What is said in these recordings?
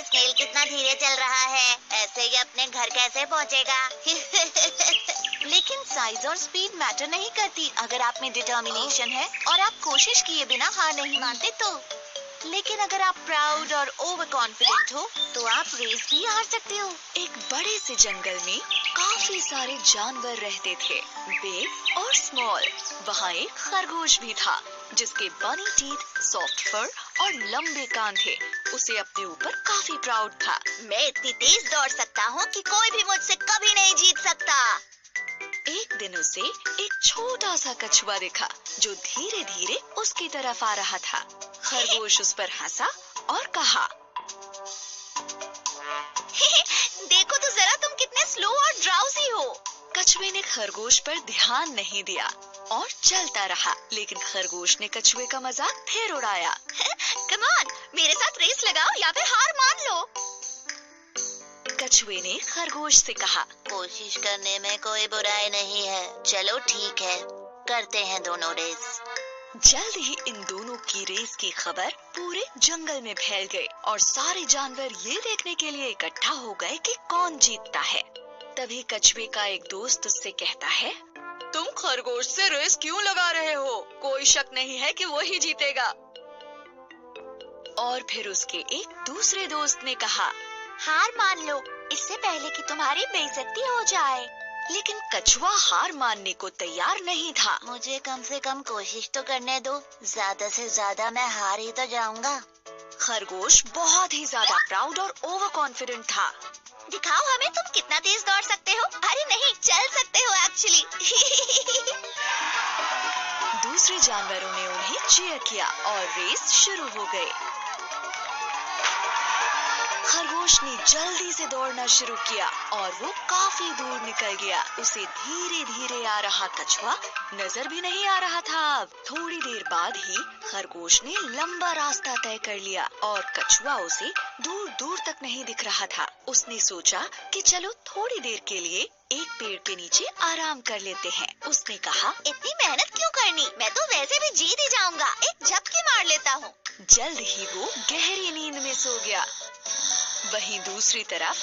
Snail कितना धीरे चल रहा है, ऐसे ये अपने घर कैसे पहुँचेगा? लेकिन साइज और स्पीड मैटर नहीं करती अगर आप में डिटर्मिनेशन है और आप कोशिश किए बिना हार नहीं मानते तो। लेकिन अगर आप प्राउड और ओवर कॉन्फिडेंट हो तो आप रेस भी हार सकते हो। एक बड़े से जंगल में काफी सारे जानवर रहते थे, बिग और स्मॉल। वहाँ एक खरगोश भी था जिसके बनी टीथ, सॉफ्ट फर और लंबे कान थे। उसे अपने ऊपर काफी प्राउड था। मैं इतनी तेज दौड़ सकता हूँ कि कोई भी मुझसे कभी नहीं जीत सकता। एक दिन उसे एक छोटा सा कछुआ दिखा जो धीरे धीरे उसकी तरफ आ रहा था। खरगोश उस पर हंसा और कहा, देखो तो जरा तुम कितने स्लो और ड्राउजी हो। कछुए ने खरगोश पर ध्यान नहीं दिया और चलता रहा, लेकिन खरगोश ने कछुए का मजाक फिर उड़ाया। कम ऑन, मेरे साथ रेस लगाओ या फिर हार मान लो। कछुए ने खरगोश से कहा, कोशिश करने में कोई बुराई नहीं है। चलो ठीक है, करते हैं दोनों रेस। जल्द ही इन दोनों की रेस की खबर पूरे जंगल में फैल गई और सारे जानवर ये देखने के लिए इकट्ठा हो गए कि कौन जीतता है। तभी कछुए का एक दोस्त उससे कहता है, तुम खरगोश से रेस क्यों लगा रहे हो? कोई शक नहीं है कि वही जीतेगा। और फिर उसके एक दूसरे दोस्त ने कहा, हार मान लो इससे पहले कि तुम्हारी बेइज्जती हो जाए। लेकिन कछुआ हार मानने को तैयार नहीं था। मुझे कम से कम कोशिश तो करने दो, ज्यादा से ज्यादा मैं हार ही तो जाऊंगा। खरगोश बहुत ही ज्यादा प्राउड और ओवर कॉन्फिडेंट था। दिखाओ हमें तुम कितना तेज दौड़ सकते हो। अरे नहीं, चल सकते हो एक्चुअली। दूसरे जानवरों ने उन्हें चीयर किया और रेस शुरू हो गई। खरगोश ने जल्दी से दौड़ना शुरू किया और वो काफी दूर निकल गया। उसे धीरे धीरे आ रहा कछुआ नजर भी नहीं आ रहा था। अब थोड़ी देर बाद ही खरगोश ने लंबा रास्ता तय कर लिया और कछुआ उसे दूर दूर तक नहीं दिख रहा था। उसने सोचा कि चलो थोड़ी देर के लिए एक पेड़ के नीचे आराम कर लेते हैं। उसने कहा, इतनी मेहनत क्यों करनी, मैं तो वैसे भी जीत ही जाऊंगा, एक झपकी मार लेता हूँ। जल्द ही वो गहरी नींद में सो गया। वहीं दूसरी तरफ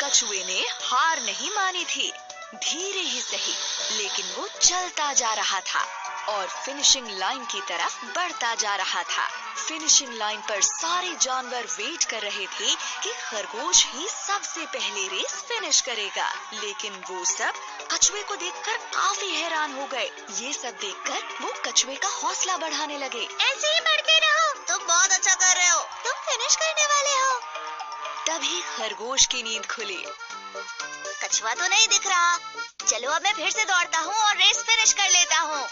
कछुए ने हार नहीं मानी थी। धीरे ही सही, लेकिन वो चलता जा रहा था और फिनिशिंग लाइन की तरफ बढ़ता जा रहा था। फिनिशिंग लाइन पर सारे जानवर वेट कर रहे थे कि खरगोश ही सबसे पहले रेस फिनिश करेगा। लेकिन वो सब कछुए को देखकर काफी हैरान हो गए। ये सब देखकर वो कछुए का हौसला बढ़ाने लगे। ऐसे ही बढ़ते रहो, तुम बहुत अच्छा कर रहे हो, तुम फिनिश करने वाले हो। तभी खरगोश की नींद खुली। कछुआ तो नहीं दिख रहा, चलो अब मैं फिर से दौड़ता हूँ और रेस फिनिश कर लेता हूँ।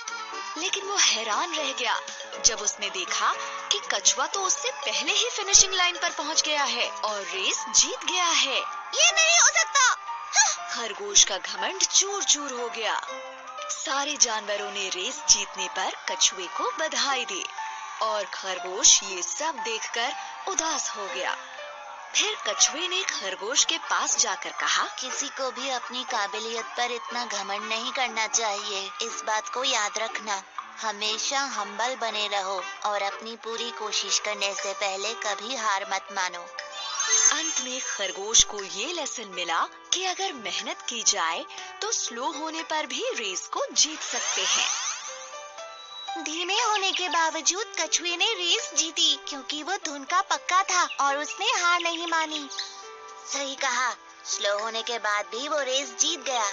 लेकिन वो हैरान रह गया जब उसने देखा कि कछुआ तो उससे पहले ही फिनिशिंग लाइन पर पहुंच गया है और रेस जीत गया है। ये नहीं हो सकता। खरगोश का घमंड चूर चूर हो गया। सारे जानवरों ने रेस जीतने पर कछुए को बधाई दी और खरगोश ये सब देखकर उदास हो गया। फिर कछुए ने खरगोश के पास जाकर कहा, किसी को भी अपनी काबिलियत पर इतना घमंड नहीं करना चाहिए। इस बात को याद रखना, हमेशा हम्बल बने रहो और अपनी पूरी कोशिश करने से पहले कभी हार मत मानो। अंत में खरगोश को ये लेसन मिला कि अगर मेहनत की जाए तो स्लो होने पर भी रेस को जीत सकते हैं। धीमे होने के बावजूद कछुए ने रेस जीती क्योंकि वो धुन का पक्का था और उसने हार नहीं मानी। सही कहा, स्लो होने के बाद भी वो रेस जीत गया।